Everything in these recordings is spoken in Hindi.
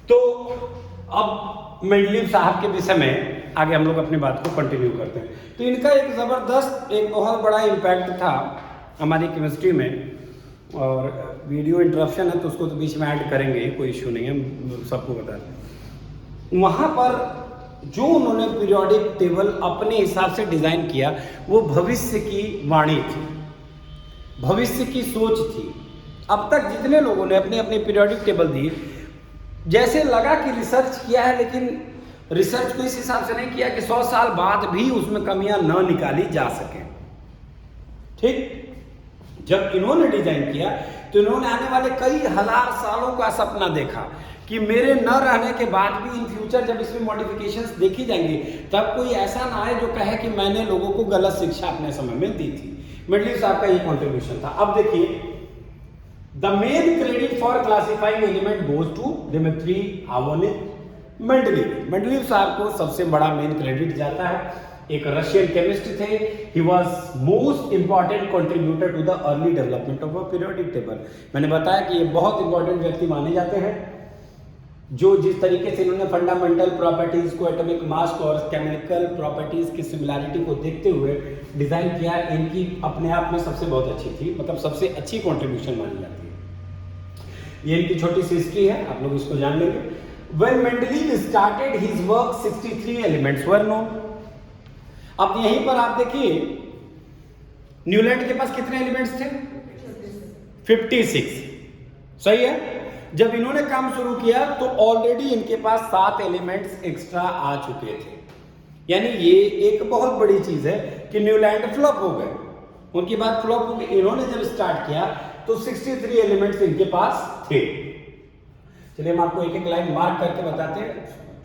तो अब मेंडलीव साहब के विषय में आगे हम लोग अपनी बात को कंटिन्यू करते हैं। तो इनका एक ज़बरदस्त, एक बहुत बड़ा इम्पैक्ट था हमारी केमिस्ट्री में। और वीडियो इंटरप्शन है तो उसको तो बीच में ऐड करेंगे, कोई इशू नहीं है, सबको बता दें। वहाँ पर जो उन्होंने पीरियोडिक टेबल अपने हिसाब से डिज़ाइन किया, वो भविष्य की वाणी थी, भविष्य की सोच थी। अब तक जितने लोगों ने अपनी अपनी पीरियोडिक टेबल दी, जैसे लगा कि रिसर्च किया है, लेकिन रिसर्च को इस हिसाब से नहीं किया कि 100 साल बाद भी उसमें कमियां न निकाली जा सके। ठीक, जब इन्होंने डिजाइन किया तो इन्होंने आने वाले कई हजार सालों का सपना देखा कि मेरे न रहने के बाद भी इन फ्यूचर जब इसमें मॉडिफिकेशंस देखी जाएंगी, तब कोई ऐसा ना आए जो कहे कि मैंने लोगों को गलत शिक्षा अपने समय में दी थी। मेंडलीव साहब का ये कॉन्ट्रीब्यूशन था। अब देखिए, the main credit for classifying element goes to Dmitri Ivanovich Mendeleev. Mendeleev साहब को सबसे बड़ा मेन क्रेडिट जाता है। एक रशियन केमिस्ट थे। He was most important contributor to the early development of a periodic table. मैंने बताया कि ये बहुत इंपॉर्टेंट व्यक्ति माने जाते हैं, जो जिस तरीके से इन्होंने फंडामेंटल प्रॉपर्टीज को, एटॉमिक मास को और केमिकल प्रॉपर्टीज की सिमिलैरिटी को देखते हुए डिजाइन किया, इनकी अपने आप में सबसे बहुत अच्छी थी, मतलब सबसे अच्छी कंट्रीब्यूशन मानी जाती है। ये इनकी छोटी सी हिस्ट्री है, आप लोग इसको जान लेंगे। When Mendeleev started his work, 63 elements were known. अब यहीं पर आप देखिए, न्यूलैंड के पास कितने एलिमेंट्स थे? 56। सही है। जब इन्होंने काम शुरू किया तो ऑलरेडी इनके पास 7 एलिमेंट्स एक्स्ट्रा आ चुके थे। यानी ये एक बहुत बड़ी चीज है कि न्यूलैंड फ्लॉप हो गए, उनकी बात फ्लॉप हो गई। इन्होंने जब स्टार्ट किया तो 63 एलिमेंट्स इनके पास थे। चलिए हम आपको एक एक लाइन मार्क करके बताते हैं,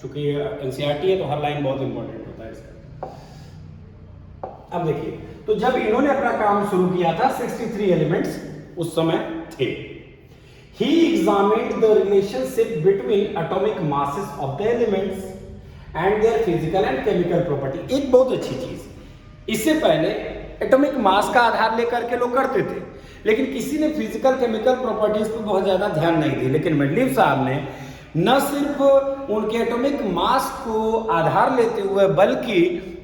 चूंकि एनसीईआरटी है तो हर लाइन बहुत इंपॉर्टेंट होता है इसका। अब देखिए, तो जब इन्होंने अपना काम शुरू किया था 63 एलिमेंट्स उस समय थे। He examined the relationship between atomic masses of the elements and their physical and chemical property। एक बहुत अच्छी चीज, इससे पहले एटॉमिक मास का आधार लेकर के लोग करते थे, लेकिन किसी ने फिजिकल केमिकल प्रॉपर्टीज पर बहुत ज्यादा ध्यान नहीं दी। लेकिन मेंडलीव साहब ने न सिर्फ उनके एटॉमिक मास को आधार लेते हुए, बल्कि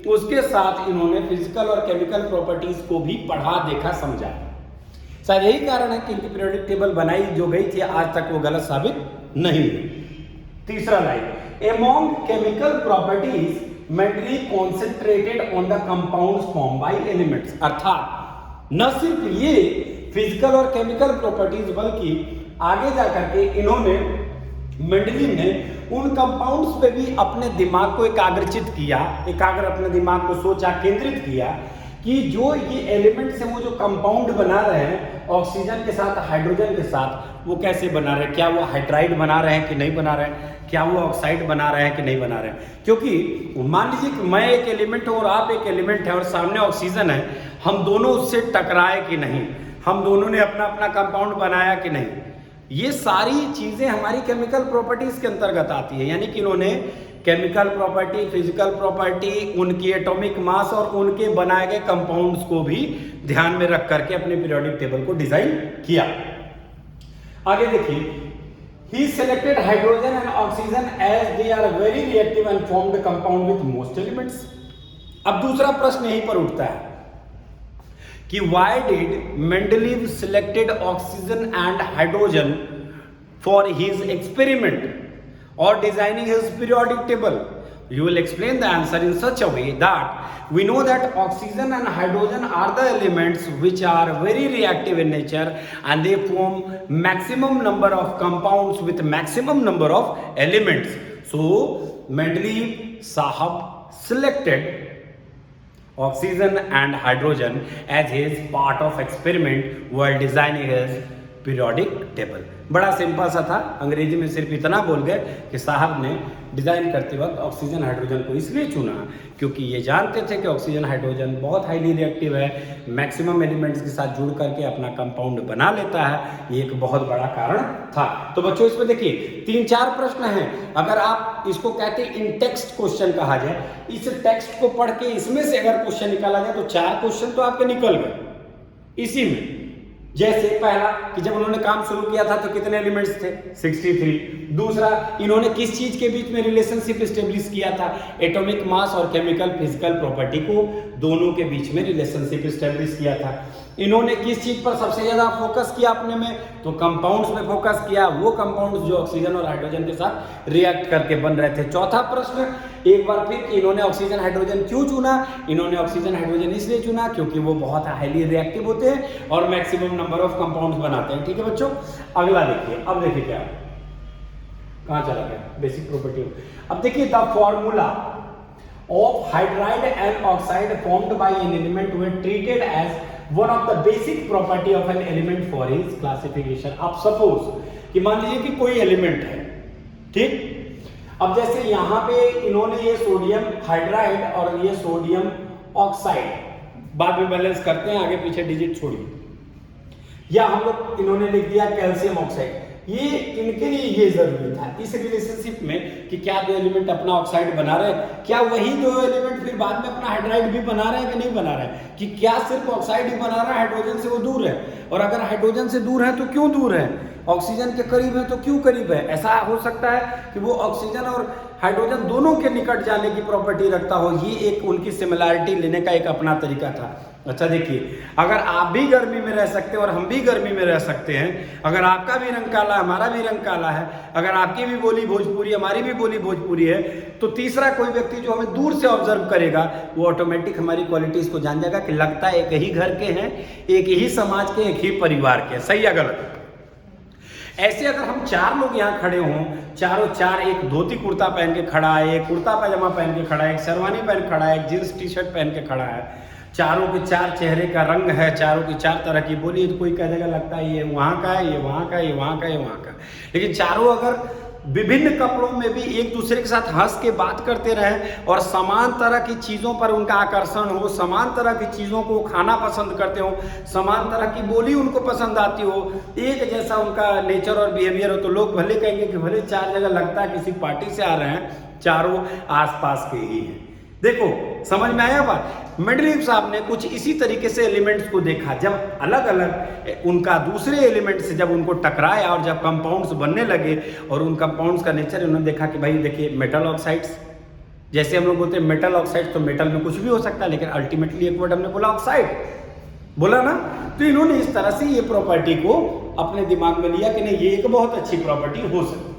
उसके साथ इन्होंने फिजिकल और केमिकल प्रॉपर्टीज को भी पढ़ा, देखा, समझा। शायद यही कारण है कि इनकी पीरियोडिक टेबल बनाई जो गई थी, आज तक वो गलत साबित नहीं हुई। तीसरा line, among chemical properties Mendeleev concentrated on the compounds form by elements. अर्थात न सिर्फ ये फिजिकल और केमिकल प्रॉपर्टीज, बल्कि आगे जाकर के इन्होंने, मेंडलीव ने उन कंपाउंड्स पे भी अपने दिमाग को एकाग्रचित किया, अपने दिमाग को सोचा, केंद्रित किया कि जो ये एलिमेंट्स हैं, वो जो कंपाउंड बना रहे हैं ऑक्सीजन के साथ, हाइड्रोजन के साथ, वो कैसे बना रहे हैं? क्या वो हाइड्राइड बना रहे हैं कि नहीं बना रहे हैं? क्या वो ऑक्साइड बना रहे हैं कि नहीं बना रहे हैं? क्योंकि मान लीजिए कि मैं एक एलिमेंट हूं और आप एक एलिमेंट है और सामने ऑक्सीजन है, हम दोनों उससे टकराए कि नहीं, हम दोनों ने अपना अपना कंपाउंड बनाया कि नहीं, ये सारी चीजें हमारी केमिकल प्रॉपर्टीज के अंतर्गत आती है। यानी कि इन्होंने केमिकल प्रॉपर्टी, फिजिकल प्रॉपर्टी, उनकी एटॉमिक मास और उनके बनाए गए कंपाउंड्स को भी ध्यान में रख करके अपने पीरियोडिक टेबल को डिजाइन किया। आगे देखिए, he selected hydrogen and oxygen as they are very reactive and formed compound with most elements. अब दूसरा प्रश्न यहीं पर उठता है कि why did Mendeleev selected oxygen and hydrogen for his experiment or designing his periodic table? You will explain the answer in such a way that we know that oxygen and hydrogen are the elements which are very reactive in nature and they form maximum number of compounds with maximum number of elements. So Mendeleev Sahab selected oxygen and hydrogen as his part of experiment while designing his periodic table. बड़ा सिंपल सा था, अंग्रेजी में सिर्फ इतना बोल गए कि साहब ने डिजाइन करते वक्त ऑक्सीजन हाइड्रोजन को इसलिए चुना क्योंकि ये जानते थे कि ऑक्सीजन हाइड्रोजन बहुत हाईली रिएक्टिव है, मैक्सिमम एलिमेंट्स के साथ जुड़ करके अपना कंपाउंड बना लेता है। ये एक बहुत बड़ा कारण था। तो बच्चों इसमें देखिए 3-4 प्रश्न हैं। अगर आप इसको कहते हैं इन टेक्स्ट क्वेश्चन कहा जाए, इस टेक्स्ट को पढ़ के इसमें से अगर क्वेश्चन निकाला जाए तो 4 क्वेश्चन तो आपके निकल गए इसी में। जैसे पहला कि जब उन्होंने काम शुरू किया था तो कितने एलिमेंट्स थे? 63। दूसरा, इन्होंने किस चीज के बीच में रिलेशनशिप स्टेब्लिश किया था? एटॉमिक मास और केमिकल फिजिकल प्रॉपर्टी को दोनों के बीच में रिलेशनशिप स्टेब्लिश किया था। इन्होंने किस चीज पर सबसे ज्यादा फोकस किया अपने में? तो कंपाउंड्स में फोकस किया, वो कंपाउंड्स जो ऑक्सीजन और हाइड्रोजन के साथ रिएक्ट करके बन रहे थे। चौथा प्रश्न एक बार फिर, इन्होंने ऑक्सीजन हाइड्रोजन क्यों चुना? इन्होंने ऑक्सीजन हाइड्रोजन इसलिए चुना क्योंकि वो बहुत हाईली रिएक्टिव होते हैं और मैक्सिमम नंबर ऑफ कंपाउंड्स बनाते हैं। ठीक है बच्चों, अगला देखिए। अब देखिए क्या, कहां चला गया? Basic property. अब देखिए, the formula of hydride and oxide formed by an element were treated as one of the basic property of an element for his classification. अब सपोज कि मान लीजिए कि कोई एलिमेंट है, ठीक। अब जैसे यहां पे इन्होंने ये सोडियम हाइड्राइड और ये सोडियम ऑक्साइड, बाद में बैलेंस करते हैं, आगे पीछे डिजिट छोड़िए, या हम लोग इन्होंने लिख दिया कैल्शियम ऑक्साइड। ये इनके लिए ये जरूरी था इस रिलेशनशिप में कि क्या दो एलिमेंट अपना ऑक्साइड बना रहे हैं, क्या वही दो एलिमेंट फिर बाद में अपना हाइड्राइड भी बना रहे हैं कि नहीं बना रहे हैं, कि क्या सिर्फ ऑक्साइड ही बना रहा है, हाइड्रोजन से वो दूर है, और अगर हाइड्रोजन से दूर है तो क्यों दूर है, ऑक्सीजन के करीब है तो क्यों करीब है। ऐसा हो सकता है कि वो ऑक्सीजन और हाइड्रोजन दोनों के निकट जाने की प्रॉपर्टी रखता हो। ये एक उनकी सिमिलैरिटी लेने का एक अपना तरीका था। अच्छा देखिए, अगर आप भी गर्मी में रह सकते हैं और हम भी गर्मी में रह सकते हैं, अगर आपका भी रंग काला हमारा भी रंग काला है, अगर आपकी भी बोली भोजपुरी हमारी भी बोली भोजपुरी है, तो तीसरा कोई व्यक्ति जो हमें दूर से ऑब्जर्व करेगा वो ऑटोमेटिक हमारी क्वालिटीज को जान जाएगा कि लगता है एक ही घर के हैं, एक ही समाज के, एक ही परिवार के। सही या गलत? ऐसे अगर हम चार लोग यहाँ खड़े हों, चारों चार, एक धोती कुर्ता पहन के खड़ा है, एक कुर्ता पैजामा पहन के खड़ा है, एक शेरवानी पहन खड़ा है, एक जींस टी शर्ट पहन के खड़ा है, चारों के चार चेहरे का रंग है, चारों की चार तरह की बोली, तो कोई कह देगा लगता है ये वहाँ का है, ये वहाँ का, ये वहाँ का, ये वहाँ का। लेकिन चारों अगर विभिन्न कपड़ों में भी एक दूसरे के साथ हंस के बात करते रहे और समान तरह की चीज़ों पर उनका आकर्षण हो, समान तरह की चीज़ों को खाना पसंद करते हो, समान तरह की बोली उनको पसंद आती हो, एक जैसा उनका नेचर और बिहेवियर हो, तो लोग भले कहेंगे कि भले चार जगह लगता है किसी पार्टी से आ रहे हैं, चारों आसपास के ही हैं। देखो समझ में आया बात? मेंडलीव साहब ने कुछ इसी तरीके से एलिमेंट्स को देखा, जब अलग अलग उनका दूसरे एलिमेंट से जब उनको टकराया और जब कंपाउंड्स बनने लगे और उन कंपाउंड्स का नेचर उन्होंने देखा कि भाई देखिए मेटल ऑक्साइड्स, जैसे हम लोग बोलते हैं मेटल ऑक्साइड, तो मेटल में कुछ भी हो सकता है, लेकिन अल्टीमेटली एक वर्ड हमने बोला ऑक्साइड, बोला ना। तो इन्होंने इस तरह से ये प्रॉपर्टी को अपने दिमाग में लिया कि नहीं ये एक बहुत अच्छी प्रॉपर्टी हो सकती।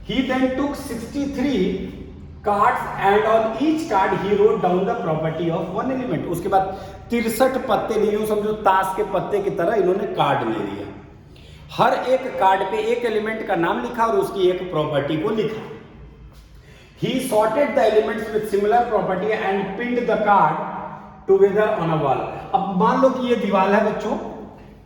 He then took 63 cards and on each card he wrote down the property of one element. उसके बाद 63 पत्ते लिए, यूं समझो ताश के पत्ते की तरह इन्होंने कार्ड ले लिया, हर एक कार्ड पे एक एलिमेंट का नाम लिखा और उसकी एक प्रॉपर्टी को लिखा। He sorted the elements with similar property and pinned the card together on a wall. अब मान लो कि ये दीवार है बच्चों,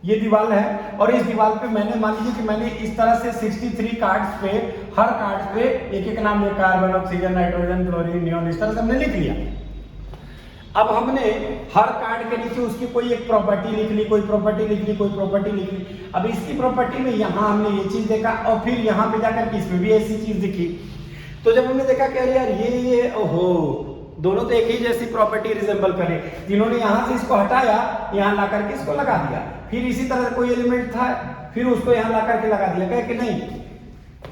ये दीवार है और इस दीवार पे मैंने मान लीजिए कि मैंने इस तरह से 63 कार्ड्स पे, हर कार्ड पे एक एक नाम लिखा, carbon, oxygen, nitrogen, chlorine, neon, इस तरह से हमने लिख लिया। अब हमने हर कार्ड के नीचे उसकी कोई एक प्रॉपर्टी लिख ली, कोई प्रॉपर्टी लिख ली, कोई प्रॉपर्टी लिख ली। अब इसकी प्रॉपर्टी में यहाँ हमने ये चीज देखा और फिर यहाँ पे जाकर के इसमें भी ऐसी चीज दिखी। तो जब हमने देखा कि यार ये ओहो, दोनों तो एक ही जैसी प्रॉपर्टी रिजेंबल करे, इन्होंने यहाँ से इसको हटाया, यहाँ ला करके इसको लगा दिया, फिर इसी तरह कोई एलिमेंट था, फिर उसको यहाँ ला करके लगा दिया, कहे कि नहीं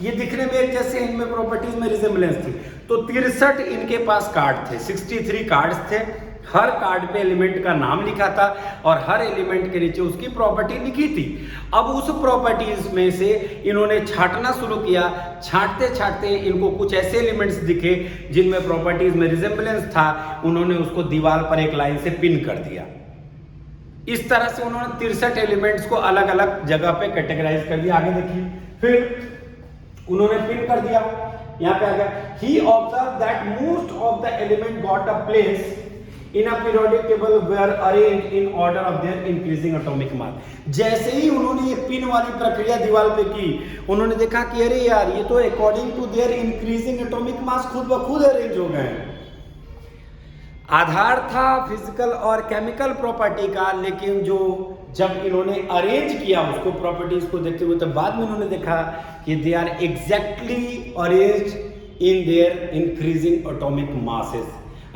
ये दिखने में एक जैसे, इनमें प्रॉपर्टीज में रिजेंबलेंस थी। तो 63 इनके पास कार्ड थे, 63 कार्ड्स थे, हर कार्ड पे एलिमेंट का नाम लिखा था और हर एलिमेंट के नीचे उसकी प्रॉपर्टी लिखी थी। अब उस प्रॉपर्टीज में से इन्होंने छांटना शुरू किया, छांटते छांटते इनको कुछ ऐसे एलिमेंट्स दिखे जिनमें प्रॉपर्टीज में रिजेंबलेंस था, उन्होंने उसको दीवार पर एक लाइन से पिन कर दिया। इस तरह से उन्होंने 63 एलिमेंट्स को अलग अलग जगह पे कैटेगराइज कर दिया। आगे देखिए, फिर उन्होंने पिन कर दिया, यहाँ पे आ गया, he observed that most of the element got a place in a periodic table were arranged in order of their increasing atomic mass। जैसे ही उन्होंने ये पिन वाली प्रक्रिया दीवार पे की, उन्होंने देखा कि अरे यार ये तो according to their increasing atomic mass खुद ब खुद अरेंज हो गए। आधार था फिजिकल और केमिकल प्रॉपर्टी का, लेकिन जो जब इन्होंने अरेंज किया उसको प्रॉपर्टीज को देखते हुए, तो बाद में उन्होंने देखा कि they are exactly arranged in their increasing atomic masses,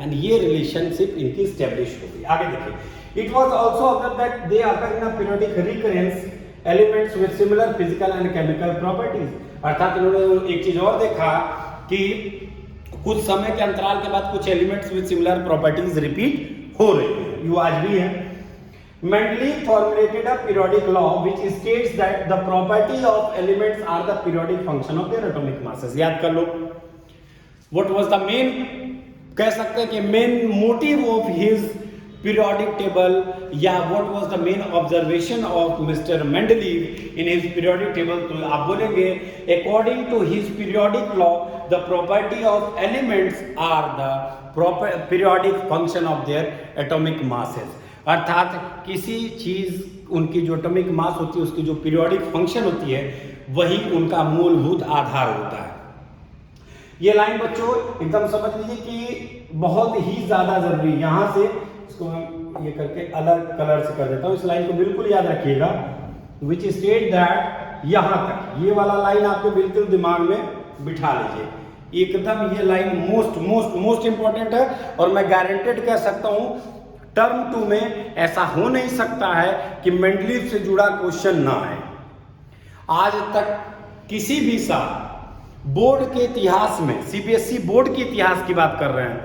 and ये रिलेशनशिप इनकी स्टैब्लिश हो गई। आगे देखिए, it was also observed that they occur in a periodic recurrence elements with similar physical and chemical properties. अर्थात इन्होंने एक चीज और देखा कि कुछ समय के अंतराल के बाद कुछ elements with similar properties repeat हो रहे हैं, ये आज भी है। Mendeleev formulated a periodic law which states that the property of elements are the periodic function of their atomic masses. याद कर लो, what was the main, कह सकते हैं कि main motive of his periodic table, या what was the main observation of Mr. Mendeleev in his periodic table. तो आप बोलेंगे according to his periodic law the property of elements are the proper periodic function of their atomic masses. अर्थात किसी चीज उनकी जो एटॉमिक मास होती है उसकी जो पीरियोडिक फंक्शन होती है वही उनका मूलभूत आधार होता है। ये लाइन बच्चों एकदम समझ लीजिए कि बहुत ही ज्यादा जरूरी, यहां से इसको मैं ये करके अलग कलर से कर देता हूं, इस लाइन को बिल्कुल याद रखिएगा, विच स्टेट दैट, यहां तक ये वाला लाइन आपको बिल्कुल दिमाग में बिठा लीजिए, एकदम ये line most most most important है। और मैं गारंटेड कह सकता हूं टर्म 2 में ऐसा हो नहीं सकता है कि मेंडलीव से जुड़ा क्वेश्चन ना आए। आज तक किसी भी साल बोर्ड के इतिहास में, सीबीएसई बोर्ड के इतिहास की बात कर रहे हैं,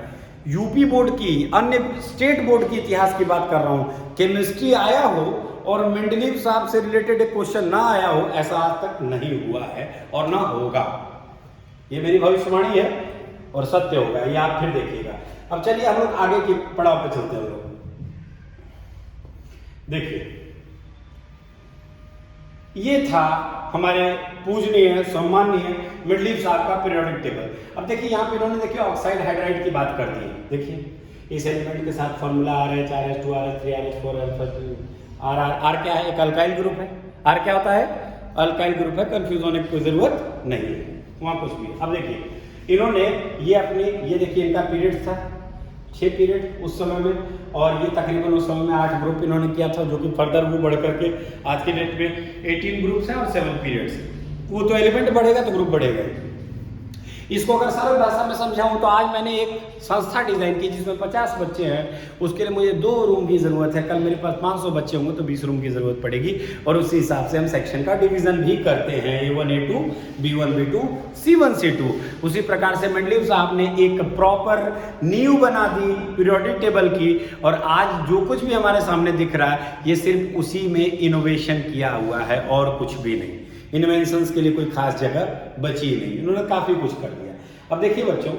यूपी बोर्ड की, अन्य स्टेट बोर्ड की इतिहास की बात कर रहा हूं, केमिस्ट्री आया हो और मेंडलीव साहब से रिलेटेड एक क्वेश्चन ना आया हो, ऐसा आज तक नहीं हुआ है और ना होगा। ये मेरी भविष्यवाणी है और सत्य होगा, ये आप फिर देखिएगा। अब चलिए हम लोग आगे के पड़ाव पे चलते हैं। लोग देखिए, ये था हमारे पूजनीय सम्माननीय मेंडलीव साहब का पीरियोडिक टेबल। अब देखिए यहाँ पे इन्होंने देखिए ऑक्साइड हाइड्राइड की बात कर दी है। देखिए इस एलिमेंट के साथ formula RH, RH2, RH3, RH4, R क्या है, एक अल्काइल ग्रुप है। R क्या होता है, अल्काइल ग्रुप है, कंफ्यूज होने की कोई जरूरत नहीं है, वहां कुछ भी। अब देखिए इन्होंने ये अपने, ये देखिए इनका पीरियड था 6 पीरियड उस समय में, और ये तकरीबन उस समय में 8 ग्रुप इन्होंने किया था, जो कि फर्दर वो बढ़ करके आज के डेट में 18 ग्रुप्स हैं और 7 पीरियड्स। वो तो एलिमेंट बढ़ेगा तो ग्रुप बढ़ेगा। इसको अगर सरल भाषा में समझाऊं तो आज मैंने एक संस्था डिजाइन की जिसमें 50 बच्चे हैं, उसके लिए मुझे 2 रूम की जरूरत है। कल मेरे पास 500 बच्चे होंगे तो 20 रूम की जरूरत पड़ेगी, और उसी हिसाब से हम सेक्शन का डिवीजन भी करते हैं, A1 A2 B1 B2 C1 C2। उसी प्रकार से मेंडलीव साहब ने एक प्रॉपर नींव बना दी पीरियोडिक टेबल की, और आज जो कुछ भी हमारे सामने दिख रहा है ये सिर्फ उसी में इनोवेशन किया हुआ है और कुछ भी नहीं। इन्वेंशंस के लिए कोई खास जगह बची नहीं, इन्होंने काफी कुछ कर दिया। अब देखिए बच्चों,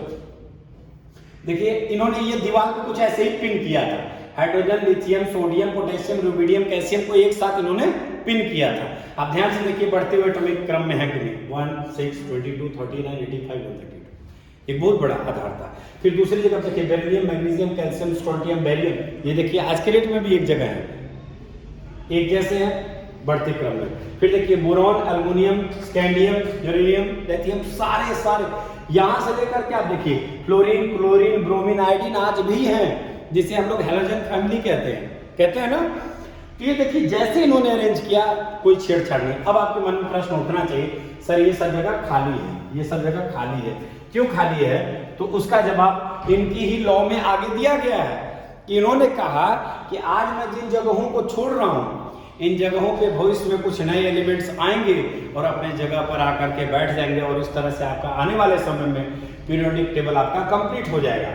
देखिए इन्होंने ये दीवार को कुछ ऐसे ही पिन किया था, hydrogen, lithium, sodium, potassium, rubidium, calcium को एक साथ इन्होंने पिन किया था। आप ध्यान से देखिए बढ़ते हुए एटॉमिक क्रम में है कि नहीं, 1 6 22 39 85 132, एक बहुत बड़ा आधार था। फिर दूसरी जगह देखिए beryllium, magnesium, calcium, strontium, barium, ये देखिए आज के डेट में भी एक जगह है, एक जैसे है बढ़ते क्रम में। फिर देखिए boron, aluminium, scandium, uranium, lithium, सारे यहां से लेकर के आप देखिए फ्लोरीन, क्लोरीन, ब्रोमीन, आयोडीन आज भी हैं, जिसे हम लोग हैलोजन फैमिली कहते हैं ना। तो ये देखिए जैसे इन्होंने अरेंज किया, कोई छेड़छाड़ नहीं। अब आपके मन में प्रश्न उठना चाहिए, सर ये सब जगह खाली है, ये सब जगह खाली है, क्यों खाली है? तो उसका जवाब इनकी ही लॉ में आगे दिया गया है कि इन्होंने कहा कि आज मैं जिन जगहों को छोड़ रहा हूं, इन जगहों पे भविष्य में कुछ नए एलिमेंट्स आएंगे और अपने जगह पर आकर के बैठ जाएंगे, और इस तरह से आपका आने वाले समय में पीरियोडिक टेबल आपका कंप्लीट हो जाएगा।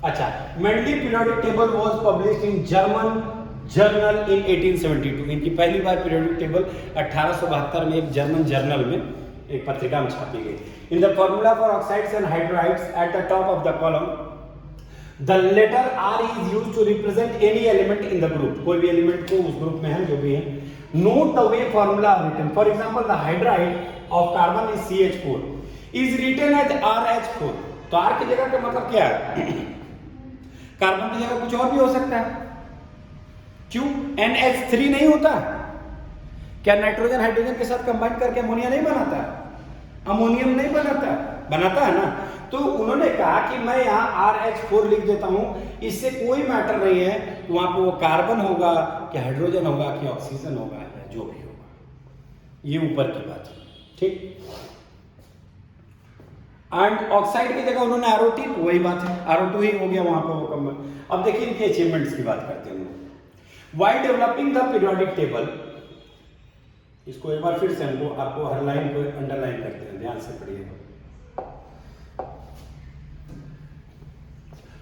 अच्छा, Mendeleev periodic table was published in German journal in 1872। इनकी पहली बार पीरियोडिक टेबल 1872 में एक जर्मन जर्नल में, एक पत्रिका में छापी गई। In the formula for oxides and hydrides at the top of the column the letter R is used to represent any element in the group। कोई भी एलिमेंट को उस ग्रुप में है जो भी है। Note the way formula are written। For example, the hydride of carbon is CH4 is written as RH4। तो R की जगह का मतलब क्या है? कार्बन की जगह कुछ और भी हो सकता है। क्यों NH3 नहीं होता? क्या नाइट्रोजन हाइड्रोजन के साथ कंबाइन करके अमोनिया नहीं बनाता? अमोनियम नहीं बनाता है ना। तो उन्होंने कहा कि मैं यहाँ RH4 लिख देता हूं, इससे कोई मैटर नहीं है कि वहां पे वो कार्बन होगा कि हाइड्रोजन होगा कि ऑक्सीजन होगा या जो भी होगा, ये ऊपर की बात है, ठीक। एंड ऑक्साइड की जगह उन्होंने RO2, वही बात है, RO2 ही हो गया वहां पे वो कम। अब देखिए इनके अचीवमेंट्स की बात करते हैं। While developing the periodic table इसको एक बार फिर से हमको आपको हर लाइन को अंडरलाइन करते हैं, ध्यान से पढ़िएगा।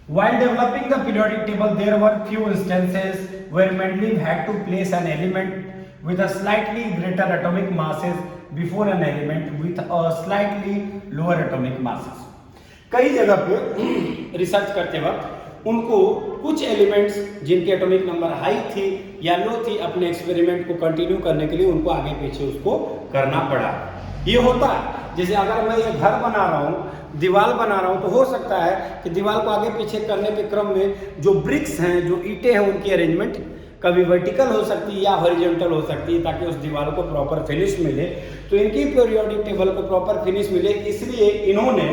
While developing the periodic table, there were few instances where Mendeleev had to place an element with a slightly greater atomic masses before an element with a slightly lower atomic masses. कई जगह पे रिसर्च करते वक्त उनको कुछ एलिमेंट्स जिनके एटॉमिक नंबर हाई थी या लो थी, अपने एक्सपेरिमेंट को कंटिन्यू करने के लिए उनको आगे पीछे उसको करना पड़ा। ये होता है जैसे अगर मैं ये घर बना रहा हूँ, दीवार बना रहा हूँ, तो हो सकता है कि दीवार को आगे पीछे करने के क्रम में जो ब्रिक्स हैं, जो ईंटें हैं, उनकी अरेंजमेंट कभी वर्टिकल हो सकती है या हॉरिजॉन्टल हो सकती है, ताकि उस दीवार को प्रॉपर फिनिश मिले। तो इनकी पीरियोडिक टेबल को प्रॉपर फिनिश मिले, इसलिए इन्होंने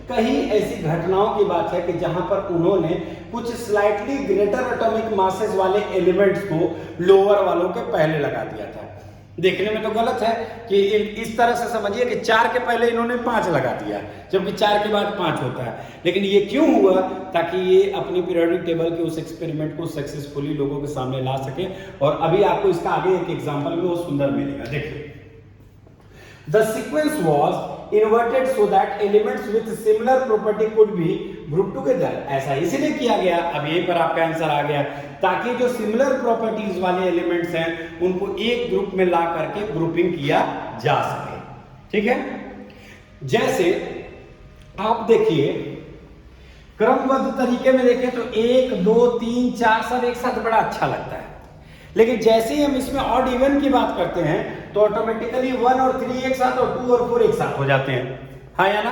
कहीं ऐसी घटनाओं की बात है कि जहां पर उन्होंने कुछ स्लाइटली ग्रेटर एटॉमिक मासेस वाले एलिमेंट्स को लोअर वालों के पहले लगा दिया था। देखने में तो गलत है कि इस तरह से समझिए कि 4 के पहले इन्होंने 5 लगा दिया, जबकि 4 के बाद 5 होता है। लेकिन ये क्यों हुआ? ताकि ये अपनी पीरियोडिक टेबल के उस एक्सपेरिमेंट को सक्सेसफुली लोगों के सामने ला सके। और अभी आपको इसका आगे एक एग्जांपल भी बहुत सुंदर मिलेगा, देखिए। The sequence was inverted so that elements with similar property could be grouped together. ऐसा इसलिए किया गया, अब यहीं पर आपका आंसर आ गया, ताकि जो सिमिलर प्रॉपर्टीज वाले एलिमेंट्स हैं उनको एक ग्रुप में ला करके ग्रुपिंग किया जा सके। ठीक है, जैसे आप देखिए क्रमबद्ध तरीके में देखें तो 1 2 3 4 सब एक साथ बड़ा अच्छा लगता है, लेकिन जैसे ही हम इसमें ऑड इवन की बात करते हैं तो ऑटोमेटिकली 1 और 3 एक साथ और 2 और 4 एक साथ हो जाते हैं, हाँ या ना?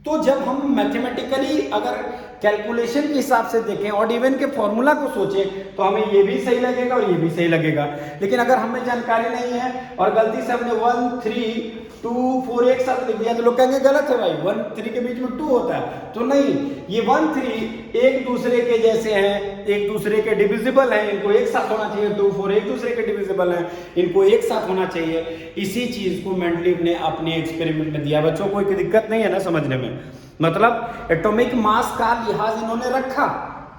तो जब हम मैथमेटिकली अगर कैलकुलेशन के हिसाब से देखें, ऑड इवन के फॉर्मूला को सोचें, तो हमें ये भी सही लगेगा और ये भी सही लगेगा। लेकिन अगर हमें जानकारी नहीं है और गलती से हमने 1 3 2 4 एक साथ लिख दिया तो लोग कहेंगे गलत है भाई, 1 3 के बीच में 2 होता है। तो नहीं, ये 1 3 एक दूसरे के जैसे हैं, एक दूसरे के डिविजिबल हैं, इनको एक साथ होना चाहिए। 2 4 एक दूसरे के डिविजिबल हैं, इनको एक साथ होना चाहिए। इसी चीज को मेंडलीव ने अपने एक्सपेरिमेंट में दिया। बच्चों कोई दिक्कत नहीं है ना समझने में? मतलब एटॉमिक मास का लिहाज इन्होंने रखा,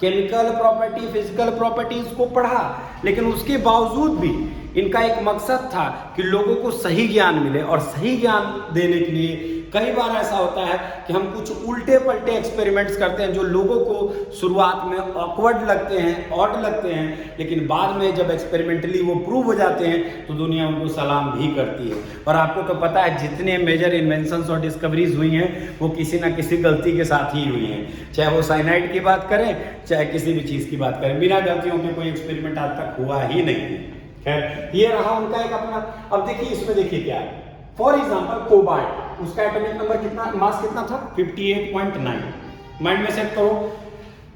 केमिकल प्रॉपर्टी, फिजिकल प्रॉपर्टीज को पढ़ा, लेकिन उसके बावजूद भी इनका एक मकसद था कि लोगों को सही ज्ञान मिले। और सही ज्ञान देने के लिए कई बार ऐसा होता है कि हम कुछ उल्टे पलटे एक्सपेरिमेंट्स करते हैं जो लोगों को शुरुआत में ऑकवर्ड लगते हैं, ऑड लगते हैं, लेकिन बाद में जब एक्सपेरिमेंटली वो प्रूव हो जाते हैं तो दुनिया उनको सलाम भी करती है। और आपको तो पता है जितने मेजर इन्वेंशंस और डिस्कवरीज हुई हैं वो किसी ना किसी गलती के साथ ही हुई हैं, चाहे वो साइनाइड की बात करें चाहे किसी भी चीज़ की बात करें, बिना गलतियों के कोई एक्सपेरिमेंट आज तक हुआ ही नहीं। खैर, ये रहा उनका एक अपना। अब देखिए इसमें देखिए क्या है, फॉर एग्जाम्पल कोबाल्ट, उसका एटॉमिक नंबर कितना, मास कितना था? 58.9। माइंड में सेट करो,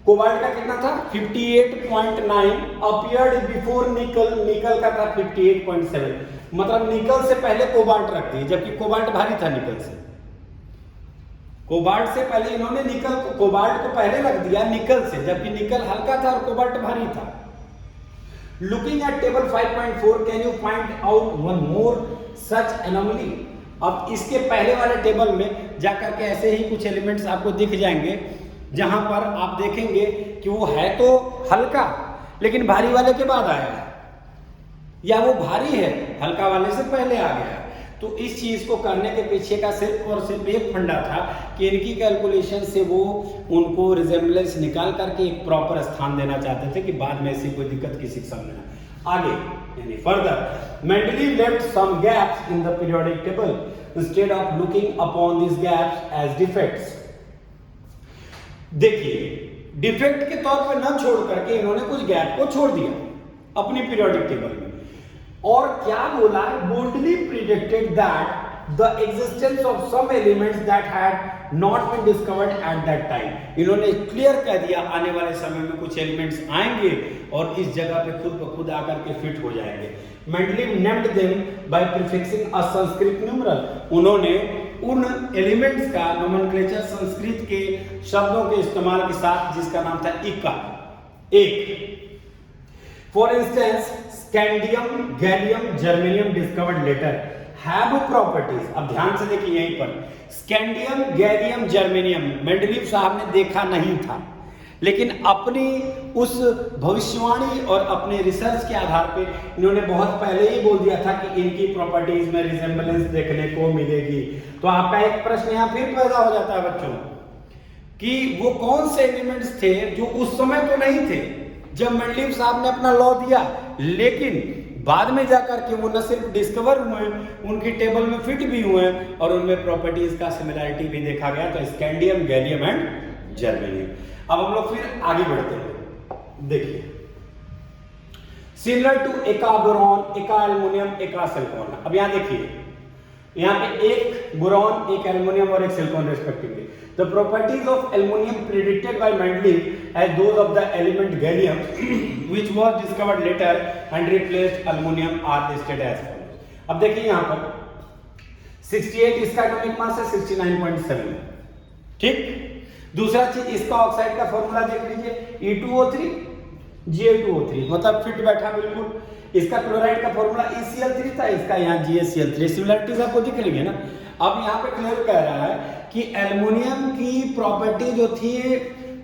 कोबाल्ट का कितना था? 58.9 अपीयर्ड बिफोर निकल, निकल का था 58.7। मतलब निकल से पहले कोबाल्ट रख दिए, जबकि कोबाल्ट भारी था निकल से। कोबाल्ट से पहले इन्होंने निकल, कोबाल्ट को पहले रख दिया निकल से, जबकि निकल हल्का था और कोबाल्ट भारी था। Looking at table 5.4, can you find out one more such anomaly? अब इसके पहले वाले टेबल में जाकर के ऐसे ही कुछ एलिमेंट्स आपको दिख जाएंगे जहां पर आप देखेंगे कि वो है तो हल्का लेकिन भारी वाले के बाद आया है, या वो भारी है हल्का वाले से पहले आ गया। तो इस चीज को करने के पीछे का सिर्फ और सिर्फ एक फंडा था कि इनकी कैलकुलेशन से वो उनको रिजेम्बलेंस निकाल करके एक प्रॉपर स्थान देना चाहते थे कि बाद में ऐसी कोई दिक्कत किसी के सामने ना आगे। यानी further Mendeleev left some gaps in the periodic table instead of looking upon this gaps as defects. देखिए डिफेक्ट के तौर पर न छोड़ करके इन्होंने कुछ गैप को छोड़ दिया अपनी पीरियोडिक टेबल में, और क्या बोला? Boldly predicted that the existence of some elements that had not been discovered at that time. इन्होंने क्लियर कह दिया आने वाले समय में कुछ एलिमेंट्स आएंगे और इस जगह पे खुद ब खुद आकर के फिट हो जाएंगे। Mendeleev named them by prefixing a Sanskrit numeral. उन्होंने उन एलिमेंट्स का नोमेनक्लेचर संस्कृत के शब्दों के इस्तेमाल के साथ, जिसका नाम था इक्का, एक। For instance, scandium, gallium, germanium discovered later have properties। अब ध्यान से देखिए यहीं पर, स्कैंडियम, गैलियम, जर्मेनियम मेंडलीव साहब ने देखा नहीं था, लेकिन अपनी उस भविष्यवाणी और अपने रिसर्च के आधार पे इन्होंने बहुत पहले ही बोल दिया था कि इनकी प्रॉपर्टीज में रिजेम्बलेंस देखने को मिलेगी। तो आपका एक प्रश्न यहाँ फिर पैदा हो जाता है बच्चों कि वो कौन से एलिमेंट्स थे जो उस समय तो नहीं थे जब मेंडलीव साहब ने अपना लॉ दिया, लेकिन बाद में जाकर के वो न सिर्फ डिस्कवर हुए, उनकी टेबल में फिट भी हुए और उनमें प्रॉपर्टीज का सिमिलैरिटी भी देखा गया। तो स्कैंडियम, गैलियम एंड जर्मेनियम। अब हम लोग फिर आगे बढ़ते हैं। देखिए, सिमिलर टू एका बोरॉन, एका एल्युमिनियम, एका सिलिकॉन। अब यहां देखिए, यहाँ पे एक बोरॉन, एक एल्युमिनियम और एक silicon respectively. The properties of aluminum predicted by Mendeleev as those of the element gallium, which was discovered later and replaced aluminum, are listed as follows. अब देखिए यहाँ पर 68 इसका एटॉमिक मास है, 69.7 है, ठीक। दूसरा चीज, इसका ऑक्साइड का फॉर्मूला देख लीजिए, E2O3 Ga2O3, मतलब फिट बैठा बिल्कुल। इसका क्लोराइड का फॉर्मूला ECl3 था, इसका यहाँ GaCl3। सिमिलरिटीज आपको दिख रही है ना। अब यहाँ पे क्लियर कह रहा है कि एल्युमिनियम की प्रॉपर्टी जो थी,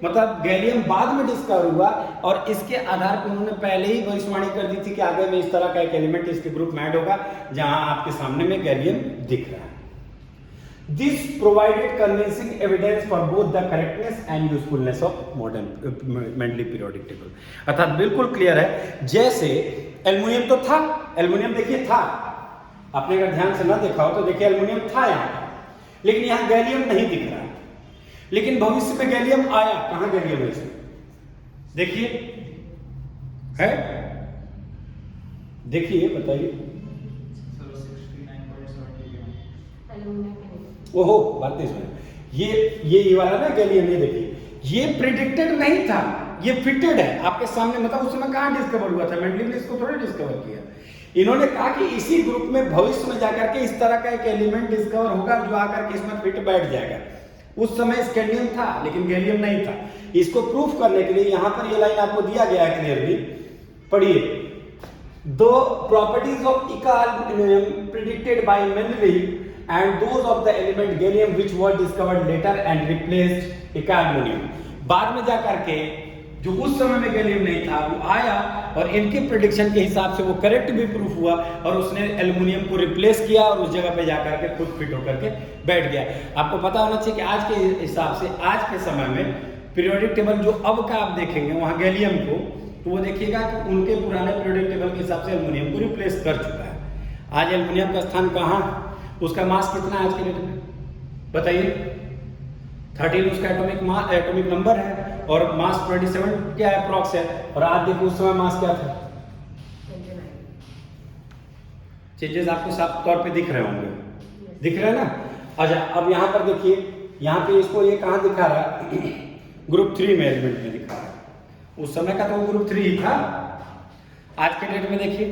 मतलब गैलियम बाद में डिस्कवर हुआ और इसके आधार पर उन्होंने पहले ही भविष्यवाणी कर दी थी कि आगे में इस तरह का एक एलिमेंट इसके ग्रुप में ऐड होगा, जहां आपके सामने में गैलियम दिख रहा है। This provided convincing evidence for both the correctness and usefulness of modern Mendeleev periodic table. अर्थात बिल्कुल क्लियर है, जैसे एल्युमिनियम तो था, एल्युमिनियम देखिए था, आपने अगर ध्यान से ना देखा हो तो देखिए एल्युमिनियम था यहाँ, लेकिन यहाँ गैलियम नहीं दिख रहा है। लेकिन भविष्य में गैलियम आया, कहां गैलियम है इसमें, देखिए है, देखिए बताइए। ओहो, बात नहीं सुनी। ये वाला ना गैलियम, ये देखिए, ये प्रेडिक्टेड नहीं था, ये फिटेड है आपके सामने। मतलब उस समय कहां डिस्कवर हुआ था, मेंडलीव ने इसको थोड़ा डिस्कवर किया। इन्होंने कहा कि इसी ग्रुप में भविष्य में जाकर के इस तरह का एक एलिमेंट डिस्कवर होगा जो आकर के इसमें फिट बैठ जाएगा। उस समय स्कैंडियम था लेकिन गैलियम नहीं था। इसको प्रूफ करने के लिए यहां पर ये लाइन आपको दिया गया है क्लियरली, पढ़िए। दो properties of eka aluminium predicted by Mendeleev and those of the element gallium which were discovered later and replaced eka aluminium. बाद में जाकर के जो उस समय में गैलियम नहीं था वो आया और इनके प्रेडिक्शन के हिसाब से वो करेक्ट भी प्रूफ हुआ और उसने एल्युमिनियम को रिप्लेस किया और उस जगह पे जाकर के खुद फिट होकर के बैठ गया। आपको पता होना चाहिए कि आज के हिसाब से, आज के समय में पीरियोडिक टेबल जो अब का आप देखेंगे वहां गैलियम को, तो वो देखिएगा कि उनके पुराने पीरियोडिक टेबल के हिसाब से एल्युमिनियम को रिप्लेस कर चुका है। आज एल्युमिनियम का स्थान कहाँ, उसका मास कितना है आज के डेट में बताइए। 13 उसका एटॉमिक नंबर है और मास 27 क्या अप्रॉक्स है। और आज देखो उस समय मास क्या था, चेंजेस आपको साफ तौर पे दिख रहे होंगे, दिख रहे हैं ना। अच्छा, अब यहाँ पर देखिए, यहाँ पे इसको ये कहाँ दिखा रहा है, ग्रुप 3 में एलिमेंट में दिखा रहा है। उस समय का तो ग्रुप 3 ही था। आज के डेट में देखिए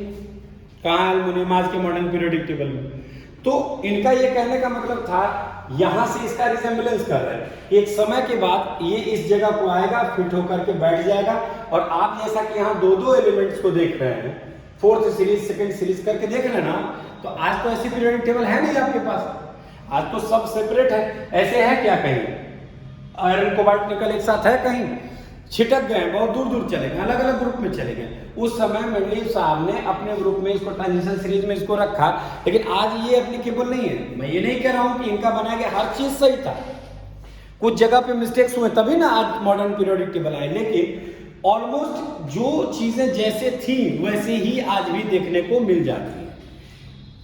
कहाँ एल्युमिनियम आज के मॉडर्न पीरियोडिक टेबल में। तो इनका ये कहने का मतलब था, यहां से इसका रिसेम्बलेंस कर रहा है। एक समय के बाद ये इस जगह को आएगा, फिट होकर के बैठ जाएगा। और आप जैसा कि यहाँ दो एलिमेंट्स को देख रहे हैं, 4th सीरीज 2nd सीरीज करके देख रहे हैं ना, तो आज तो ऐसी पीरियोडिक टेबल है नहीं आपके पास, आज तो सब सेपरेट है। ऐसे है क्या कहीं आयरन कोबाल्ट निकल एक साथ है, कहीं छिटक गए, बहुत दूर दूर चले गए, अलग अलग ग्रुप में चले गए। उस समय मेंडलीव साहब ने अपने ग्रुप में इसको ट्रांजिशन सीरीज में इसको रखा, लेकिन आज ये एप्लीकेबल नहीं है। मैं ये नहीं कह रहा हूं कि इनका बनाया गया हर चीज सही था, कुछ जगह पे मिस्टेक्स हुए तभी ना आज मॉडर्न पीरियोडिक टेबल आए, लेकिन ऑलमोस्ट जो चीजें जैसे थी वैसे ही आज भी देखने को मिल जाती है।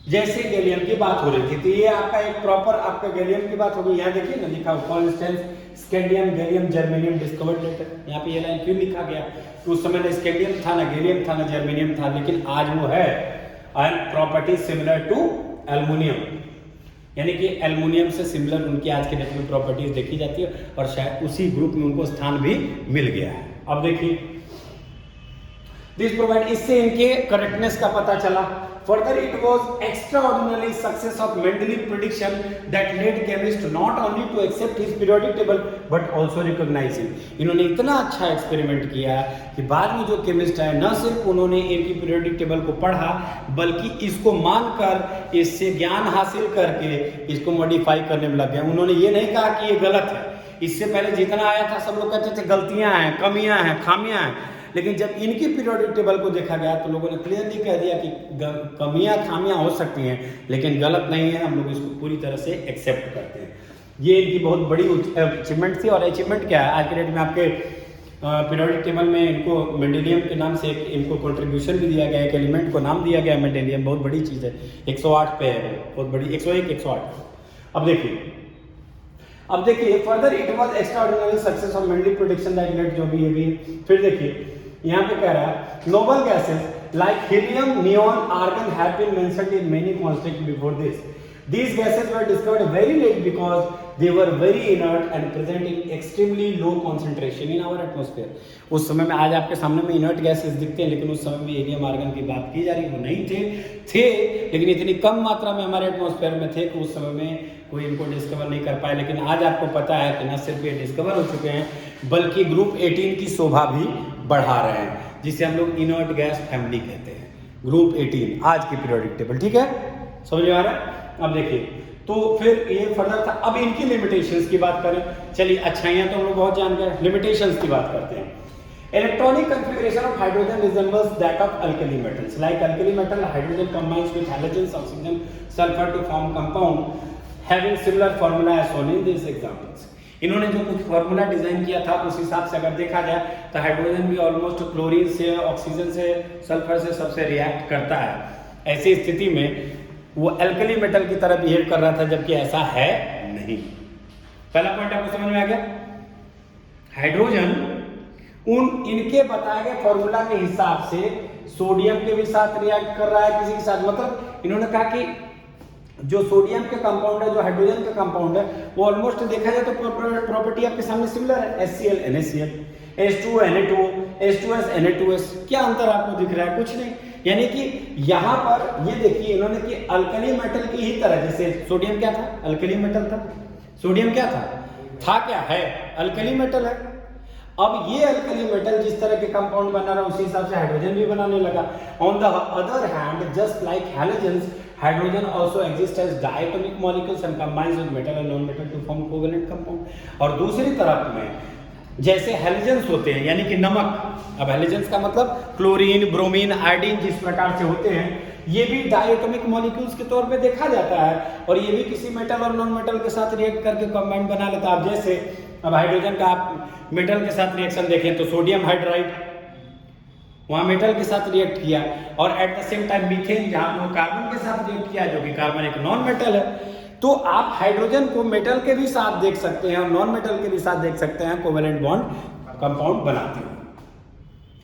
जैसे गैलियम की बात हो रही थी, तो ये आपका एक प्रॉपर आपका गैलियम की बात हो गई। यहाँ देखिए ना लिखा for instance scandium, gallium, germanium discovered letter. यहाँ पे ये लाइन क्यों लिखा गया, तो उस समय ना स्कैंडियम था, ना गैलियम था, ना जर्मेनियम था, लेकिन आज वो है and property similar to aluminium, यानी कि एल्युमिनियम से सिमिलर उनकी आज के डेट में प्रॉपर्टीज देखी जाती है और शायद उसी ग्रुप में उनको स्थान भी मिल गया है। अब देखिए दिस प्रोवाइड, इससे इनके करेक्टनेस का पता चला। Further it was extraordinary success of Mendeleev prediction that led chemist not only to accept his periodic table but also recognise him. इन्होंने इतना अच्छा एक्सपेरिमेंट किया कि बाद में जो केमिस्ट है न सिर्फ उन्होंने इनकी पीरियोडिक टेबल को पढ़ा बल्कि इसको मानकर इससे ज्ञान हासिल करके इसको मॉडिफाई करने में लग गए। उन्होंने ये नहीं कहा कि ये गलत है, इससे पहले जितना आया था सब लोग कहते थे गलतियां हैं, कमियां हैं, खामियां हैं, लेकिन जब इनकी पीरियोडिक टेबल को देखा गया तो लोगों ने क्लियरली कह दिया कि कमियां खामियां हो सकती हैं लेकिन गलत नहीं है, हम लोग इसको पूरी तरह से एक्सेप्ट करते हैं। ये इनकी बहुत बड़ी अचीवमेंट थी। और अचीवमेंट क्या है, आज के डेट में आपके पीरियोडिक टेबल में इनको मेंडेलियम के नाम से इनको कंट्रीब्यूशन भी दिया गया है, एक एलिमेंट को नाम दिया गया है मेंडेलियम, बहुत बड़ी चीज़ है, 108 पे है, बहुत बड़ी, 101 108। अब देखिए further it was extraordinary success of Mendeleev prediction that led जो भी ये भी। फिर देखिए यहाँ पे कह रहा है noble gases like helium, neon, argon have been mentioned in many conflict before this. These gases were discovered very late because they were very inert and present in extremely low concentration in our atmosphere. उस समय में, आज आपके सामने में इनर्ट गैसेस दिखते हैं लेकिन उस समय में हीलियम आर्गन की बात की जा रही, वो नहीं थे लेकिन इतनी कम मात्रा में हमारे एटमॉस्फेयर में थे कि उस समय में कोई इनको डिस्कवर नहीं कर पाए। लेकिन आज आपको पता है कि न सिर्फ ये डिस्कवर हो चुके हैं बल्कि ग्रुप 18 की शोभा भी बढ़ा रहे हैं, जिसे हम लोग इनर्ट गैस फैमिली कहते हैं। ग्रुप 18 आज की पीरियोडिक टेबल, ठीक है, समझ में आ रहा है। अब देखिए तो फिर ये फर्दर था। अब इनकी लिमिटेशंस की बात करें, चलिए अच्छाइयाँ तो हम लोग बहुत जान गए, लिमिटेशंस की बात करते हैं। Electronic configuration of hydrogen resembles that of alkali metals like alkali metal hydrogen combines with halogens, oxygen, sulphur to form compound having similar formula as shown in this examples. इन्होंने जो कुछ फार्मूला डिजाइन किया था उस हिसाब से अगर देखा जाए तो हाइड्रोजन भी ऑलमोस्ट क्लोरीन से, ऑक्सीजन से, सल्फर से सबसे रिएक्ट करता है। ऐसी स्थिति में वो अल्कली मेटल की तरह बिहेव कर रहा था, जबकि ऐसा है नहीं। पहला पॉइंट आपको समझ में आ गया। हाइड्रोजन इनके बताए गए फॉर्मूला के हिसाब से सोडियम के भी साथ रिएक्ट कर रहा है किसी के साथ, मतलब इन्होंने कहा कि जो सोडियम के कंपाउंड है, जो हाइड्रोजन का कंपाउंड है, वो ऑलमोस्ट देखा जाए तो प्रॉपर्टी आपके सामने सिमिलर है, HCl NaCl, H2O Na2O, H2S Na2S। क्या अंतर आपको दिख रहा है? कुछ नहीं। यानी कि यहाँ पर ये देखिए इन्होंने कि अल्कली मेटल की ही तरह, जैसे सोडियम क्या था, अल्कली मेटल था, सोडियम क्या था क्या है, अल्कली मेटल है। अब ये अल्कली मेटल जिस तरह के कंपाउंड बना रहा है उसी हिसाब से हाइड्रोजन भी बनाने लगा। On the other hand just like halogens, hydrogen also exists as diatomic molecules and combines with metal and non-metal to form covalent compound। और दूसरी तरफ में जैसे हैलोजेंस होते हैं यानी कि नमक, अब हैलोजेंस का मतलब क्लोरीन, ब्रोमीन, आयोडीन जिस प्रकार से होते हैं, ये भी डायटोमिक मॉलिक्यूल्स के तौर पे देखा जाता है और ये भी किसी मेटल और नॉन मेटल के साथ रिएक्ट करके कंबाइंड बना लेता है। अब जैसे अब हाइड्रोजन का आप मेटल के साथ रिएक्शन देखें तो सोडियम हाइड्राइड वहाँ मेटल के साथ रिएक्ट किया, और at the same time methane जहाँ कार्बन के साथ रिएक्ट किया, जो कि कार्बन एक नॉन मेटल है। तो आप हाइड्रोजन को मेटल के भी साथ देख सकते हैं और नॉन मेटल के भी साथ देख सकते हैं, कोवेलेंट बॉन्ड कंपाउंड बनाते हैं।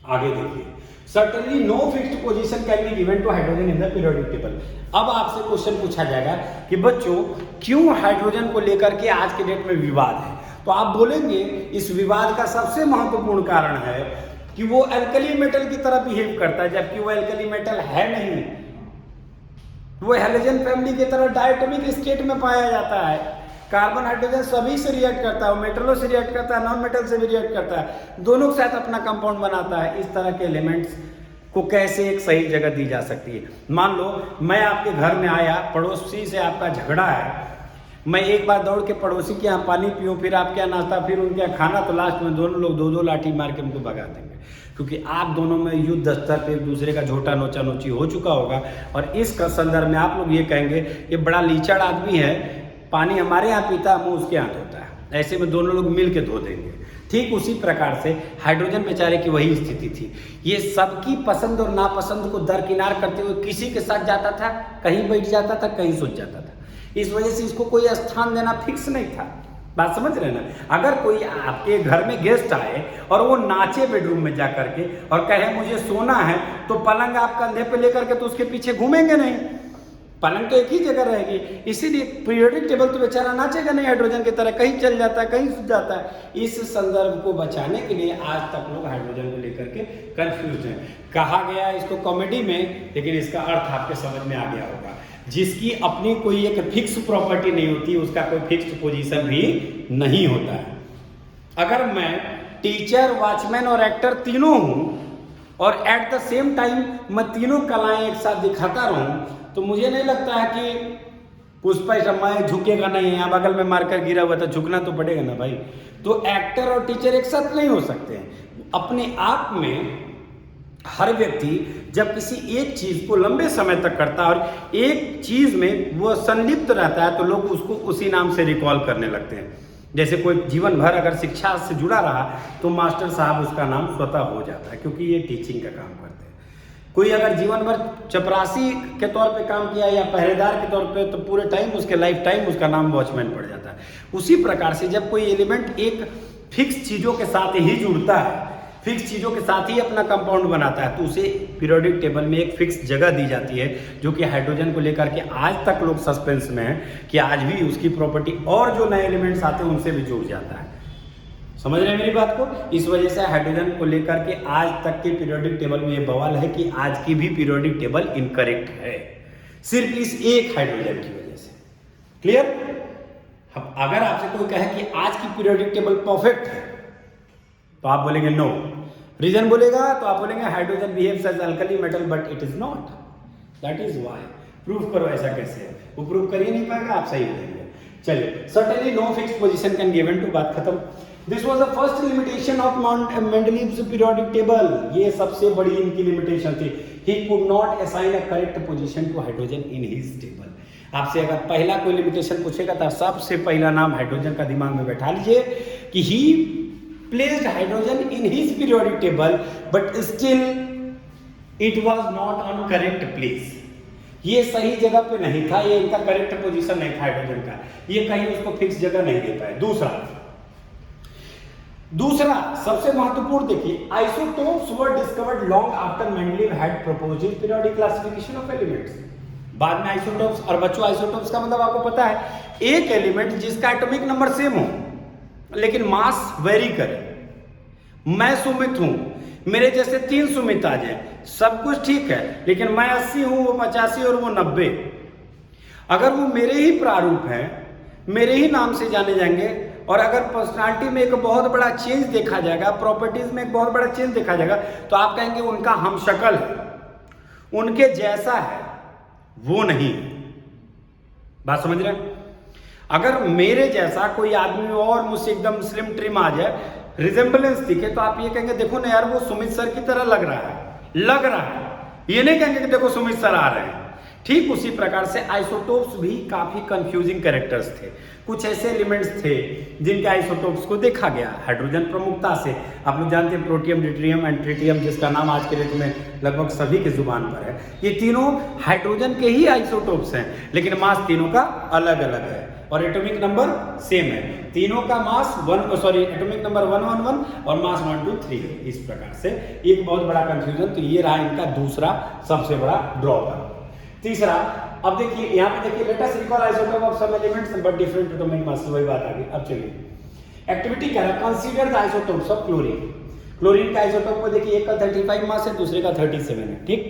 आगे देखिए, certainly no fixed position can be given to hydrogen in the periodic table. अब आपसे क्वेश्चन पूछा जाएगा कि बच्चों क्यों हाइड्रोजन को लेकर के आज के डेट में विवाद है, तो आप बोलेंगे इस विवाद का सबसे महत्वपूर्ण कारण है कि वो अल्कली मेटल की तरह बिहेव करता है, जबकि वो अल्कली मेटल है नहीं, वो हैलोजन फैमिली की तरह डायटोमिक स्टेट में पाया जाता है। कार्बन हाइड्रोजन सभी से रिएक्ट करता है, वो मेटलों से रिएक्ट करता है, नॉन मेटल से भी रिएक्ट करता है, दोनों के साथ अपना कंपाउंड बनाता है। इस तरह के एलिमेंट्स को कैसे एक सही जगह दी जा सकती है? मान लो मैं आपके घर में आया, पड़ोसी से आपका झगड़ा है, मैं एक बार दौड़ के पड़ोसी के यहाँ पानी पीऊँ, फिर आपके यहाँ नाश्ता, फिर उनके यहाँ खाना, तो लास्ट में दोनों लोग दो दो लाठी मार के उनको भगा देंगे, क्योंकि आप दोनों में युद्ध स्तर पे एक दूसरे का झोटा नोचा नोची हो चुका होगा। और इस संदर्भ में आप लोग ये कहेंगे ये बड़ा लीचड़ आदमी है, पानी हमारे यहाँ पीता है, मुँह उसके यहाँ धोता है, ऐसे में दोनों लोग मिल के धो देंगे। ठीक उसी प्रकार से हाइड्रोजन बेचारे की वही स्थिति थी। ये सबकी पसंद और नापसंद को दरकिनार करते हुए किसी के साथ जाता था, कहीं बैठ जाता था, कहीं सोच जाता था। इस वजह से इसको कोई स्थान देना फिक्स नहीं था। बात समझ रहे ना? अगर कोई आपके घर में गेस्ट आए और वो नाचे बेडरूम में जा करके और कहे मुझे सोना है, तो पलंग आप कंधे पे लेकर के तो उसके पीछे घूमेंगे नहीं, पलंग तो एक ही जगह रहेगी। इसीलिए पीरियोडिक टेबल तो बेचारा नाचेगा नहीं हाइड्रोजन की तरह, कहीं चल जाता है, कहीं सूझ जाता है। इस संदर्भ को बचाने के लिए आज तक लोग हाइड्रोजन को लेकर के कंफ्यूज हैं। कहा गया इसको कॉमेडी में, लेकिन इसका अर्थ आपके समझ में आ गया होगा। जिसकी अपनी कोई एक फिक्स प्रॉपर्टी नहीं होती, उसका कोई फिक्स पोजीशन भी नहीं होता है। अगर मैं टीचर, वॉचमैन और एक्टर तीनों हूं और एट द सेम टाइम मैं तीनों कलाएं एक साथ दिखाता रहूं, तो मुझे नहीं लगता है कि पुष्पा समय झुकेगा नहीं, यहाँ बगल में मारकर गिरा हुआ था, झुकना तो पड़ेगा ना भाई। तो एक्टर और टीचर एक साथ नहीं हो सकते हैं। अपने आप में हर व्यक्ति जब किसी एक चीज को लंबे समय तक करता है और एक चीज में वो संलिप्त रहता है तो लोग उसको उसी नाम से रिकॉल करने लगते हैं। जैसे कोई जीवन भर अगर शिक्षा से जुड़ा रहा तो मास्टर साहब उसका नाम स्वतः हो जाता है, क्योंकि ये टीचिंग का काम करते हैं। कोई अगर जीवन भर चपरासी के तौर पे काम किया या पहरेदार के तौर पे, तो पूरे टाइम उसके लाइफ टाइम उसका नाम वॉचमैन पड़ जाता है। उसी प्रकार से जब कोई एलिमेंट एक फिक्स चीज़ों के साथ ही जुड़ता है, फिक्स चीज़ों के साथ ही अपना कंपाउंड बनाता है, तो उसे पीरियोडिक टेबल में एक फिक्स जगह दी जाती है, जो कि हाइड्रोजन को लेकर के आज तक लोग सस्पेंस में हैं कि आज भी उसकी प्रॉपर्टी और जो नए एलिमेंट्स आते हैं उनसे भी जुड़ जाता है। समझ रहे हैं मेरी बात को? इस वजह से हाइड्रोजन को लेकर के आज तक के पीरियोडिक टेबल में ये बवाल है कि आज की भी पीरियोडिक टेबल इनकरेक्ट है, सिर्फ इस एक हाइड्रोजन की वजह से। क्लियर? अब अगर आपसे कोई कहे कि आज की पीरियोडिक टेबल परफेक्ट है तो आप बोलेंगे नो। रीजन बोलेगा तो आप बोलेंगे hydrogen behaves as alkali metal but it is not. That is why. Proof करो ऐसा कैसे है, वो प्रूफ कर ही नहीं पाएगा, आप सही हो जाएंगे। चलिए, certainly no fixed position can given to, बात खत्म। This was the first limitation of Mendeleev's periodic table. ये सबसे बड़ी इनकी लिमिटेशन थी। He could not assign a correct position to hydrogen in his table. आपसे अगर पहला कोई लिमिटेशन पूछेगा तो सबसे पहला नाम हाइड्रोजन का दिमाग में बैठा लीजिए कि ही placed hydrogen in his periodic table but still it was not on correct place। ये सही जगह पे नहीं था, ये इनका करेक्ट पोजीशन नहीं था हाइड्रोजन का, ये कहीं उसको फिक्स जगह नहीं दे पाए। दूसरा सबसे महत्वपूर्ण देखिए, isotopes were discovered long after Mendeleev had proposed periodic classification of elements. बाद में आइसोटोप्स, और बच्चों आइसोटोप्स का मतलब आपको पता है, एक एलिमेंट जिसका एटॉमिक नंबर सेम हो लेकिन मास वेरी करे। मैं सुमित हूं, मेरे जैसे 3 सुमित आ जाए, सब कुछ ठीक है, लेकिन मैं 80 हूं, वो 85 और वो 90। अगर वो मेरे ही प्रारूप हैं, मेरे ही नाम से जाने जाएंगे, और अगर पर्सनालिटी में एक बहुत बड़ा चेंज देखा जाएगा, प्रॉपर्टीज में एक बहुत बड़ा चेंज देखा जाएगा, तो आप कहेंगे उनका हमशक्ल है, उनके जैसा है, वो नहीं। बात समझ रहे हैं? अगर मेरे जैसा कोई आदमी और मुझसे एकदम स्लिम ट्रिम आ जाए, रिजेंबलेंस दिखे, तो आप ये कहेंगे देखो ना यार वो सुमित सर की तरह लग रहा है। ये नहीं कहेंगे कि देखो सुमित सर आ रहे हैं। ठीक उसी प्रकार से आइसोटोप्स भी काफी कंफ्यूजिंग कैरेक्टर्स थे। कुछ ऐसे एलिमेंट्स थे जिनके आइसोटोप्स को देखा गया, हाइड्रोजन प्रमुखता से। आप लोग जानते हैं प्रोटियम, ड्यूटेरियम एंड ट्रिटियम, जिसका नाम आज के डेट में लगभग सभी के जुबान पर है। ये तीनों हाइड्रोजन के ही आइसोटोप्स हैं, लेकिन मास तीनों का अलग अलग है और एटॉमिक नंबर सेम है। तीनों का मास एटॉमिक नंबर 111 और मास 123 है। इस प्रकार से एक बहुत बड़ा कंफ्यूजन, तो ये रहा इनका दूसरा सबसे बड़ा ड्रॉबैक। तीसरा, अब देखिए यहाँ पे देखिए, let us recall isotope of some elements but different atomic mass, वही बात आ गई। अब चलिए एक्टिविटी क्या है, consider the isotopes of chlorine. Chlorine का आइसोटोप को देखिए, एक का 35 मास है, दूसरे का 37 है। ठीक,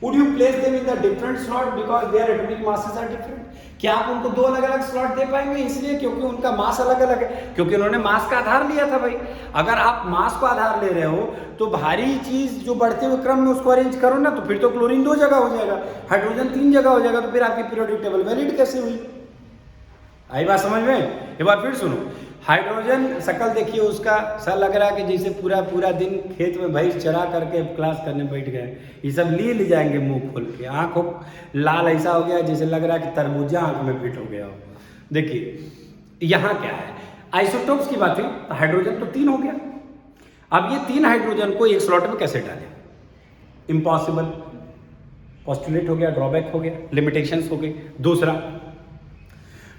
Would you place them in the different slot because their atomic masses are different? क्या आप उनको 2 अलग अलग स्लॉट दे पाएंगे? इसलिए क्योंकि उनका मास अलग अलग है, क्योंकि उन्होंने मास का आधार लिया था भाई। अगर आप मास को आधार ले रहे हो तो भारी चीज जो बढ़ते हुए क्रम में उसको अरेंज करो ना, तो फिर तो क्लोरीन 2 जगह हो जाएगा, हाइड्रोजन 3 जगह हो जाएगा, तो फिर आपकी पीरियोडिक टेबल वैलिड कैसे हुई? आई बात समझ में? एक बार फिर सुनो, हाइड्रोजन शकल देखिए उसका, सा लग रहा है कि जैसे पूरा दिन खेत में भैंस चरा करके क्लास करने बैठ गए। ये सब ले जाएंगे मुंह खोल के, आंखों लाल ऐसा हो गया जैसे लग रहा है कि तरबूजा आंख में फिट हो गया हो। देखिए यहाँ क्या है, आइसोटोप्स की बात हुई तो हाइड्रोजन तो 3 हो गया। अब ये 3 हाइड्रोजन को एक स्लॉट में कैसे डालें? इम्पॉसिबल। पोस्टुलेट हो गया, ड्रॉबैक हो गया, लिमिटेशंस हो गई। दूसरा,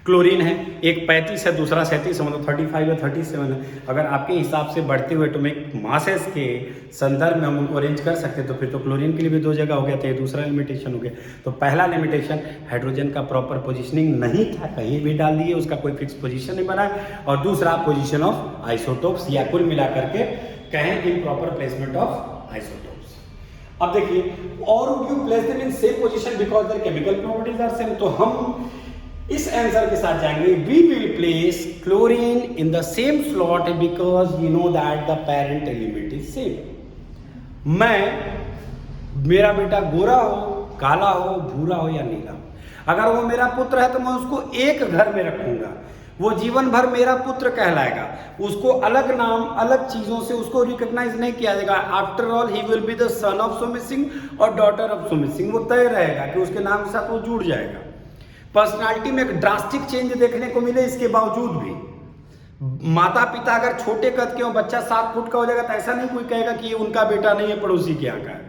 क्लोरीन है, एक 35 है, दूसरा 37 है, मतलब 35 या 37 है। अगर आपके हिसाब से बढ़ते हुए एटॉमिक मासेस के संदर्भ में हम उनको अरेंज कर सकते तो फिर तो क्लोरीन के लिए भी 2 जगह हो गया था, ये दूसरा लिमिटेशन हो गया। तो पहला लिमिटेशन, हाइड्रोजन का प्रॉपर पोजीशनिंग नहीं था, कहीं भी डाल दिए, उसका कोई फिक्स पोजीशन नहीं बना। और दूसरा, पोजीशन ऑफ आइसोटोप्स, या कुल मिलाकर के कहें इम्प्रॉपर प्लेसमेंट ऑफ आइसोटोप्स। अब देखिए, और would you place them in same position because their chemical properties are same? तो हम इस आंसर के साथ जाएंगे, we will place chlorine in the same slot because we know that the parent element is same. मेरा बेटा गोरा हो, काला हो, भूरा हो या नीला हो, अगर वो मेरा पुत्र है तो मैं उसको एक घर में रखूंगा, वो जीवन भर मेरा पुत्र कहलाएगा, उसको अलग नाम अलग चीजों से उसको रिकॉग्नाइज नहीं किया जाएगा। After all he will be the son of Sumit Singh और डॉटर ऑफ सुमित सिंह, वो तय रहेगा कि उसके नाम के साथ वो जुड़ जाएगा। पर्सनालिटी में एक ड्रास्टिक चेंज देखने को मिले, इसके बावजूद भी माता पिता अगर छोटे कद के हो, बच्चा 7 फुट का हो जाएगा तो ऐसा नहीं कोई कहेगा कि ये उनका बेटा नहीं है, पड़ोसी के यहाँ का है।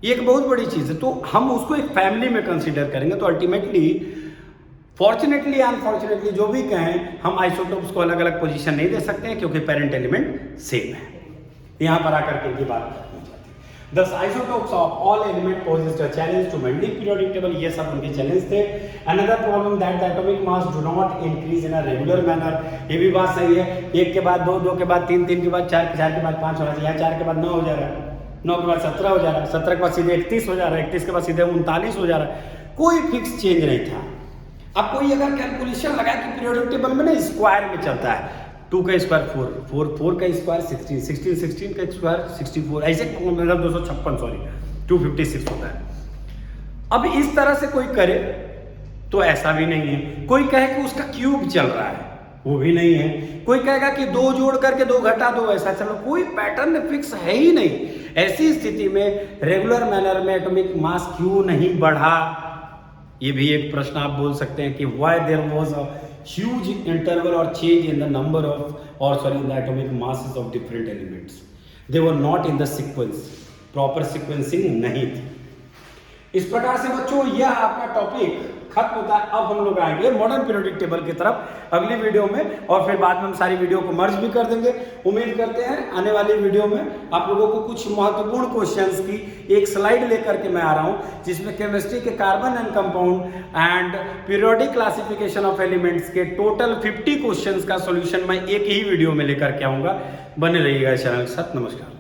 ये एक बहुत बड़ी चीज है, तो हम उसको एक फैमिली में कंसीडर करेंगे। तो अल्टीमेटली फॉर्चुनेटली अनफॉर्चुनेटली जो भी कहें, हम आइसोटोप्स को अलग अलग पोजीशन नहीं दे सकते हैं क्योंकि पेरेंट एलिमेंट सेम है। यहां पर आकर के ये बात करनी चाहते हैं। Thus isotopes of all element poses a challenge to maintain periodic table, ये सब उनके चैलेंज थे। Another problem that the atomic mass do not increase in a regular manner, ये भी बात सही है। 1 के बाद 2, 2 के बाद 3, 3 के बाद 4, 4 के बाद 5 होना चाहिए, 4 के बाद 9 हो जा रहा है, 9 के बाद 17 हो जा रहा है, 17 के बाद सीधे 31 हो जा रहा है, 31 के बाद सीधे 39 हो जा रहा है। कोई फिक्स चेंज नहीं था। अब कोई अगर कैलकुलेशन लगाए कि पीरियोडिक टेबल में ना स्क्वायर में चलता है, 2 का स्क्वायर 4, 4, 4 का स्क्वायर 16, 16, 16 का स्क्वायर 64, ऐसे मतलब 256 सॉरी 256 होता है। अब इस तरह से कोई करे तो ऐसा भी नहीं है। कोई कहे कि उसका क्यूब चल रहा है, वो भी नहीं है। कोई कहेगा कि 2 जोड़ करके 2 घटा 2, ऐसा चलो, कोई पैटर्न फिक्स है ही नहीं। ऐसी स्थिति में रेगुलर मैनर में एटॉमिक मास क्यों नहीं बढ़ा, ये भी एक प्रश्न आप बोल सकते हैं कि why there was a huge interval और change in the number of और sorry in the atomic masses of different elements, they were not in the sequence, proper sequencing नहीं थी। इस प्रकार से बच्चों यह आपका टॉपिक खत्म होता है। अब हम लोग आएंगे मॉडर्न पीरियोडिक टेबल की तरफ अगली वीडियो में, और फिर बाद में हम सारी वीडियो को मर्ज भी कर देंगे। उम्मीद करते हैं आने वाली वीडियो में आप लोगों को कुछ महत्वपूर्ण क्वेश्चंस की एक स्लाइड लेकर के मैं आ रहा हूं, जिसमें केमिस्ट्री के carbon and compound and periodic classification of elements के टोटल 50 क्वेश्चंस का सॉल्यूशन मैं एक ही वीडियो में लेकर के आऊंगा। बने रहिएगा चैनल के साथ। नमस्कार।